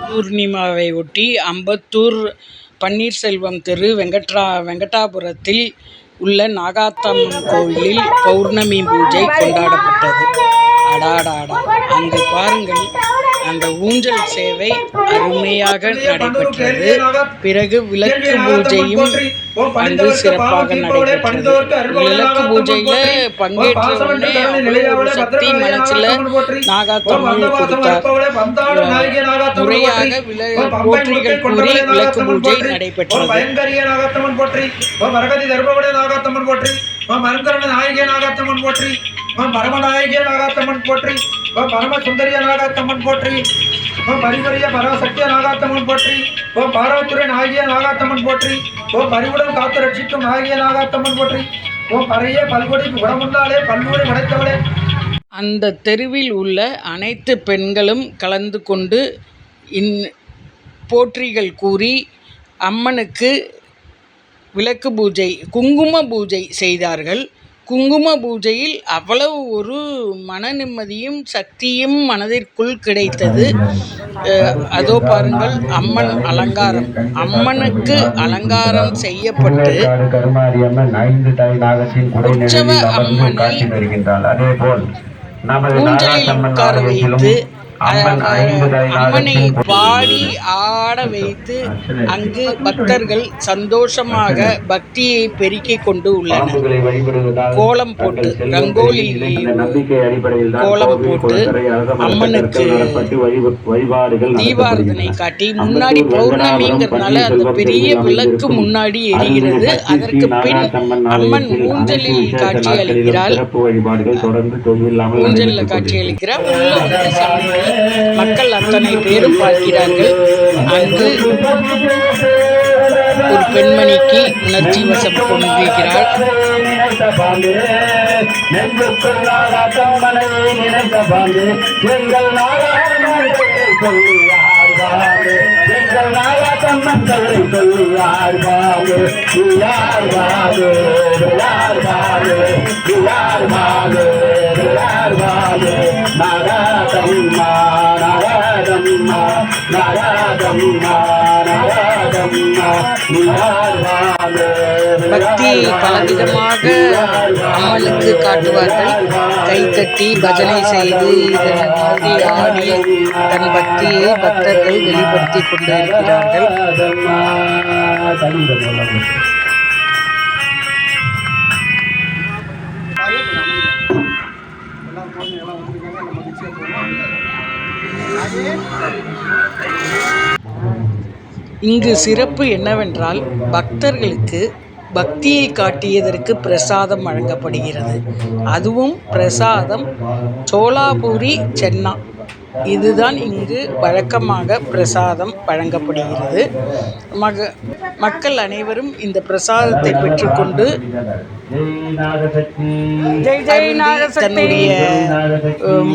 பூர்ணிமாவை ஒட்டி அம்பத்தூர் பன்னீர்செல்வம் தெரு வெங்கடாபுரத்தில் உள்ள நாகாத்தம்மன் கோவிலில் பௌர்ணமி பூஜை கொண்டாடப்பட்டது. அடாடாடா, அங்கு பாருங்கள், அந்த ஊஞ்சல் சேவை அருமையாக நடைபெற்றது. பிறகு விளக்கு பூஜையும் அங்கு சிறப்பாக நடைபெற்றது. விளக்கு பூஜையில பங்கேற்றவுடனே ஒரு சக்தி மனசுல நாகாத்தம்மன் கொடுத்தார். முறையாக போற்றிகள் கூறி விளக்கு பூஜை நடைபெற்றது. பரமநாயகிய நாகாத்தம்மன் போற்றி, பரம சுந்தரிய நாகாத்தம்மன் போற்றி, பரிவரிய பராசக்திய நாகாத்தம்மன் போற்றி, பாராத்துறை நாயகிய நாகாத்தம்மன் போற்றி, பரிவுடன் காத்து ரட்சிக்கும் நாயகிய நாகாத்தம்மன் போற்றி, பறைய பல்கொடி உடமுன்னாலே பல்லூரை உடைத்தவளே. அந்த தெருவில் உள்ள அனைத்து பெண்களும் கலந்து கொண்டு போற்றிகள் கூறி அம்மனுக்கு விளக்கு பூஜை, குங்கும பூஜை செய்தார்கள். குங்கும பூஜையில் அவ்வளவு ஒரு மன நிம்மதியும் சக்தியும் மனதிற்குள் கிடைத்தது. அதோ பாருங்கள், அம்மன் அலங்காரம், அம்மனுக்கு அலங்காரம் செய்யப்பட்டு உற்சவ அம்மனை ஊஞ்சலில் உட்கார வைத்து அம்மனை பாடி ஆட வைத்து அங்கு பக்தர்கள் சந்தோஷமாக பக்தியை பெருக்கிக் கொண்டு உள்ளனர். கோலம் போட்டு, ரங்கோலி கோலம் போட்டு அம்மனுக்கு தீபாரதனை காட்டி, முன்னாடி பௌர்ணமிங்கிறதுனால அந்த பெரிய விளக்கு முன்னாடி எரிகிறது. அதற்கு பின் அம்மன் ஊஞ்சலில் காட்சி அளிக்கிறாள். ஊஞ்சலில் காட்சி அளிக்கிறார். மக்கள் அத்தனை பேரும் பார்க்கிறார்கள். அங்கு ஒரு பெண்மணிக்கு உணர்ச்சி வசம் கொண்டிருக்கிறார். பக்தியை பலவிதமாக அம்மனுக்கு காட்டுவார்கள். கைத்தட்டி பஜனை செய்து இதன் மாதிரி ஆடி தன் பக்தியை பக்தர்கள் வெளிப்படுத்தி கொண்டிருக்கிறார்கள். இங்கு சிறப்பு என்னவென்றால், பக்தர்களுக்கு பக்தியை காட்டியதற்கு பிரசாதம் வழங்கப்படுகிறது. அதுவும் பிரசாதம் சோலாபூரி சென்னா. இதுதான் இங்கு வழக்கமாக பிரசாதம் வழங்கப்படுகிறது. மக்கள் அனைவரும் இந்த பிரசாதத்தை பெற்றுக்கொண்டு தன்னுடைய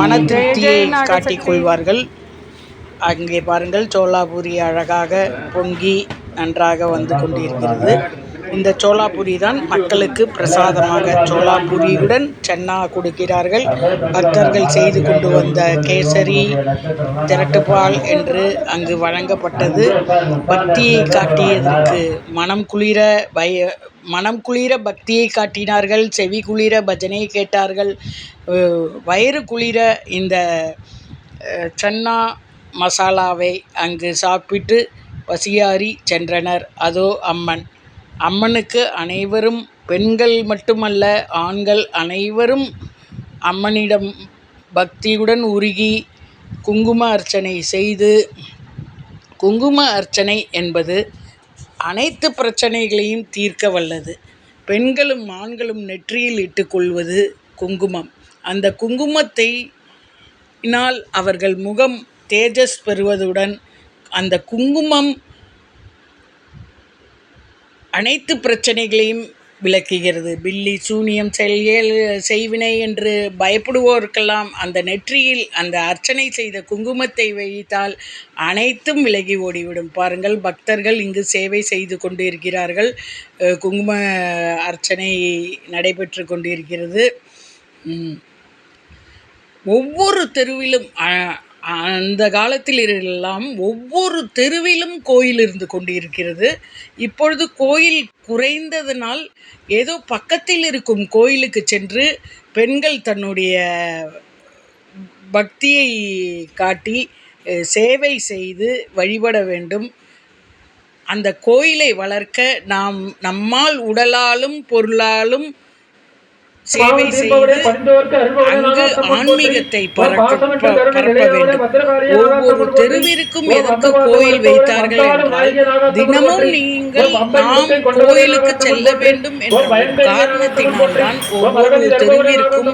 மன திருப்தியை காட்டிக் கொள்வார்கள். அங்கே பாருங்கள், சோலாபூரி அழகாக பொங்கி நன்றாக வந்து கொண்டிருக்கிறது. இந்த சோலாபூரி தான் மக்களுக்கு பிரசாதமாக, சோலாபூரியுடன் சென்னா கொடுக்கிறார்கள். பக்தர்கள் செய்து கொண்டு வந்த கேசரி, திரட்டுப்பால் என்று அங்கு வழங்கப்பட்டது. பக்தியை காட்டியதற்கு மனம் குளிர பக்தியை காட்டினார்கள். செவி குளிர பஜனை கேட்டார்கள். வயிறு குளிர இந்த சென்னா மசாலாவை அங்கு சாப்பிட்டு பசியாறி சென்றனர். அதோ அம்மனுக்கு அனைவரும், பெண்கள் மட்டுமல்ல, ஆண்கள் அனைவரும் அம்மனிடம் பக்தியுடன் உருகி குங்கும அர்ச்சனை செய்து, குங்கும அர்ச்சனை என்பது அனைத்து பிரச்சனைகளையும் தீர்க்க வல்லது. பெண்களும் ஆண்களும் நெற்றியில் இட்டுக்கொள்வது குங்குமம். அந்த குங்குமத்தினால் அவர்கள் முகம் தேஜஸ் பெறுவதுடன், அந்த குங்குமம் அனைத்து பிரச்சனைகளையும் விளக்குகிறது. பில்லி சூனியம் செய்வினை என்று பயப்படுவோருக்கெல்லாம் அந்த நெற்றியில் அந்த அர்ச்சனை செய்த குங்குமத்தை வைத்தால் அனைத்தும் விலகி ஓடிவிடும். பாருங்கள், பக்தர்கள் இங்கு சேவை செய்து கொண்டிருக்கிறார்கள். குங்கும அர்ச்சனை நடைபெற்று கொண்டிருக்கிறது. ஒவ்வொரு தெருவிலும் அந்த காலத்தில் எல்லாம் ஒவ்வொரு தெருவிலும் கோயில் இருந்து கொண்டிருக்கிறது. இப்பொழுது கோயில் குறைந்ததனால் ஏதோ பக்கத்தில் இருக்கும் கோயிலுக்கு சென்று பெண்கள் தன்னுடைய பக்தியை காட்டி சேவை செய்து வழிபட வேண்டும். அந்த கோயிலை வளர்க்க நாம் நம்மால் உடலாலும் பொருளாலும் சேவை செய்து அங்கு ஆன்மீகத்தை பரப்ப வேண்டும். ஒவ்வொரு தெருவிற்கும் எதற்கு கோயில் வைத்தார்கள் என்றால், தினமும் நீங்கள் நாம் கோயிலுக்கு செல்ல வேண்டும் என்ற காரணத்தினால் தான் ஒவ்வொரு தெருவிற்கும்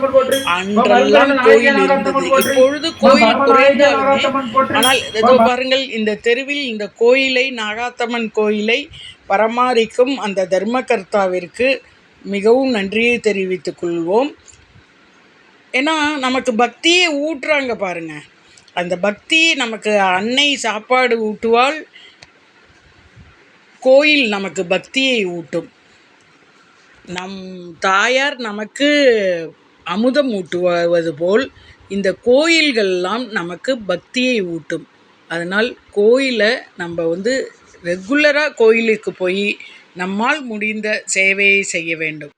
அன்றெல்லாம் கோயில் இருந்தது. இப்பொழுது கோயில் குறைந்தாலுமே, ஆனால் இதோ பாருங்கள், இந்த தெருவில் இந்த கோயிலை, நாகாத்தம்மன் கோயிலை பராமரிக்கும் அந்த தர்மகர்த்தாவிற்கு மிகவும் நன்றியை தெரிவித்துக் கொள்வோம். ஏன்னா நமக்கு பக்தியை ஊட்டுறாங்க பாருங்க. அந்த பக்தி நமக்கு அன்னை சாப்பாடு ஊட்டுவாள், கோயில் நமக்கு பக்தியை ஊட்டும். நம் தாயார் நமக்கு அமுதம் ஊட்டுவது போல் இந்த கோயில்கள்லாம் நமக்கு பக்தியை ஊட்டும். அதனால் கோயிலை நம்ம ரெகுலராக கோயிலுக்கு போய் நம்மால் முடிந்த சேவையை செய்ய வேண்டும்.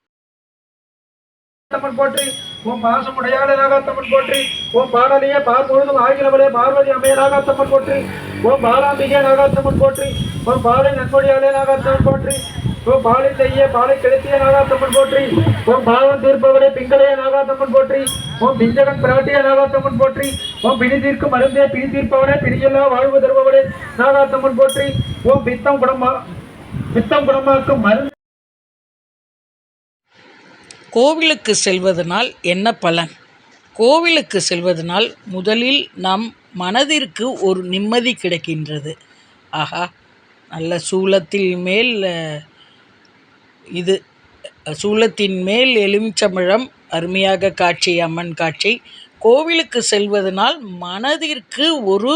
போற்றி ஓம் பாசமுடையாளே நாகாத்தம்மன் போற்றி. ஓம் பாடலையே பார்ப்பொழுதும் ஆகியவளே பார்வதி அம்மைய நாகாத்தம்மன் போற்றி. ஓம் பாலாம்பிகே நாகாத்தம்மன் போற்றி. ஓம் பாலை நன்மொழியாளே நாகாத்தம்மன் போற்றி. ஓம் பாலை செய்ய பாலை கிழத்திய நாகாத்தம்மன் போற்றி. ஓம் பாவம் தீர்ப்பவரே பிங்களைய நாகாத்தம்மன் போற்றி. ஓம் பிஞ்சகன் பிராட்டிய நாகாத்தம்மன் போற்றி. ஓம் பிணி தீர்க்கும் மருந்தே பிணி தீர்ப்பவரே பிணியெல்லாம் வாழ்வு தருபவரே நாகாத்தம்மன் போற்றி. ஓம் பித்தம் குணமாக்கும் மருந்து. கோவிலுக்கு செல்வதனால் என்ன பலன்? கோவிலுக்கு செல்வதனால் முதலில் நம் மனதிற்கு ஒரு நிம்மதி கிடைக்கின்றது. ஆஹா, நல்ல சூலத்தின் மேல் எலுமிச்சம்பழம், அருமையாக காட்சி, அம்மன் காட்சி. கோவிலுக்கு செல்வதனால் மனதிற்கு ஒரு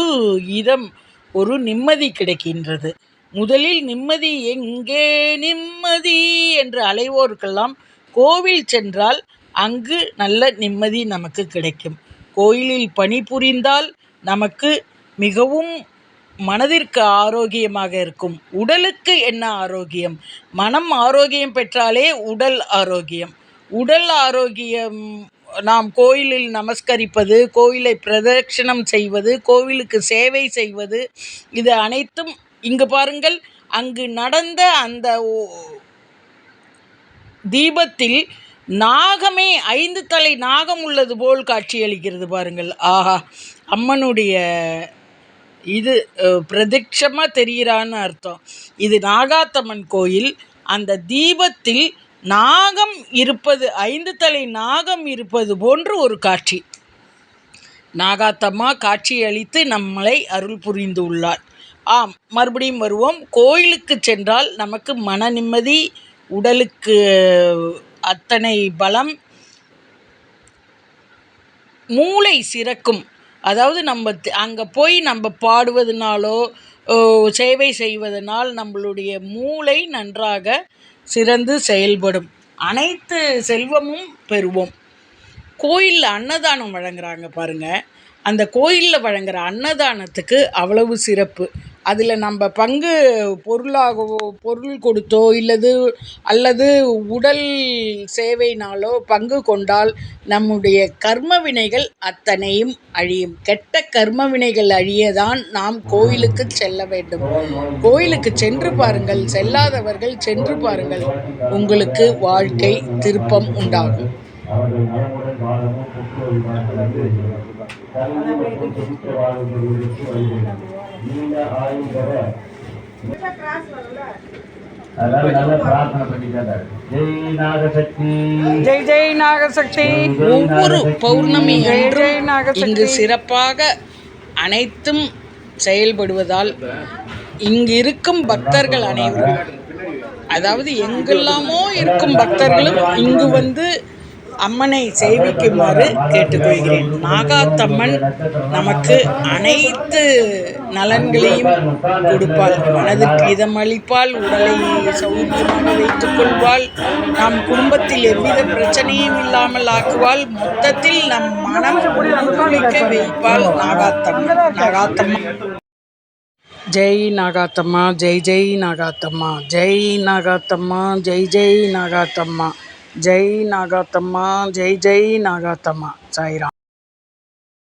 இதம், ஒரு நிம்மதி கிடைக்கின்றது. முதலில் நிம்மதி எங்கே நிம்மதி என்று அலைவோருக்கெல்லாம் கோவில் சென்றால் அங்கு நல்ல நிம்மதி நமக்கு கிடைக்கும். கோயிலில் பணிபுரிந்தால் நமக்கு மிகவும் மனதிற்கு ஆரோக்கியமாக இருக்கும். உடலுக்கு என்ன ஆரோக்கியம்? மனம் ஆரோக்கியம் பெற்றாலே உடல் ஆரோக்கியம். உடல் ஆரோக்கியம் நாம் கோயிலில் நமஸ்கரிப்பது, கோயிலை பிரதட்சணம் செய்வது, கோவிலுக்கு சேவை செய்வது, இது அனைத்தும் இங்கு பாருங்கள். அங்கு நடந்த அந்த தீபத்தில் நாகமே 5 தலை நாகம் உள்ளது போல் காட்சியளிக்கிறது பாருங்கள். ஆஹா, அம்மனுடைய இது பிரத்யட்சமாக தெரிகிறான்னு அர்த்தம். இது நாகாத்தம்மன் கோயில். அந்த தீபத்தில் நாகம் இருப்பது, 5 தலை நாகம் இருப்பது போன்று ஒரு காட்சி. நாகாத்தம்மா காட்சியளித்து நம்மளை அருள் புரிந்து உள்ளார். ஆம், மறுபடியும் வருவோம். கோயிலுக்கு சென்றால் நமக்கு மன நிம்மதி, உடலுக்கு அத்தனை பலம், மூளை சிறக்கும். அதாவது நம்ம அங்கே போய் நம்ம பாடுவதனாலோ சேவை செய்வதனால் நம்மளுடைய மூளை நன்றாக சிறந்து செயல்படும். அனைத்து செல்வமும் பெறுவோம். கோயிலில் அன்னதானம் வழங்குறாங்க பாருங்கள். அந்த கோயிலில் வழங்குகிற அன்னதானத்துக்கு அவ்வளவு சிறப்பு. அதில் நம்ம பங்கு பொருள் கொடுத்தோ அல்லது உடல் சேவையினாலோ பங்கு கொண்டால் நம்முடைய கர்ம வினைகள் அத்தனையும் அழியும். கெட்ட கர்ம வினைகள் அழியதான் நாம் கோயிலுக்கு செல்ல வேண்டும். கோயிலுக்கு சென்று பாருங்கள். செல்லாதவர்கள் சென்று பாருங்கள். உங்களுக்கு வாழ்க்கை திருப்பம் உண்டாகும். ஜெய் ஜெய் நாகசக்தி. ஒவ்வொரு பௌர்ணமி அன்றும் இங்கு சிறப்பாக அனைத்தும் செயல்படுவதால் இங்கு இருக்கும் பக்தர்கள் அனைவரும், அதாவது எங்கெல்லாமோ இருக்கும் பக்தர்களும் இங்கு அம்மனை சேவிக்குமாறு கேட்டுக்கொள்கிறேன். நாகாத்தம்மன் நமக்கு அனைத்து நலன்களையும் கொடுப்பாள். மனதிற்கு இதமளிப்பாள், உடலை சௌரியமாக வைத்துக் கொள்வாள், நம் குடும்பத்தில் எவ்வித பிரச்சனையும் இல்லாமல் ஆக்குவாள், மொத்தத்தில் நம் மனம் குளிக்க வைப்பாள் நாகாத்தம்மா. ஜெய் நாகாத்தம்மா, ஜெய் ஜெய் நாகாத்தம்மா, ஜெய் நாகாத்தம்மா, ஜெய் ஜெய் நாகாத்தம்மா, ஜெய் நாகாத்தம்மா, ஜெய் ஜெய் நாகாத்தம்மா. சாய்ராம்.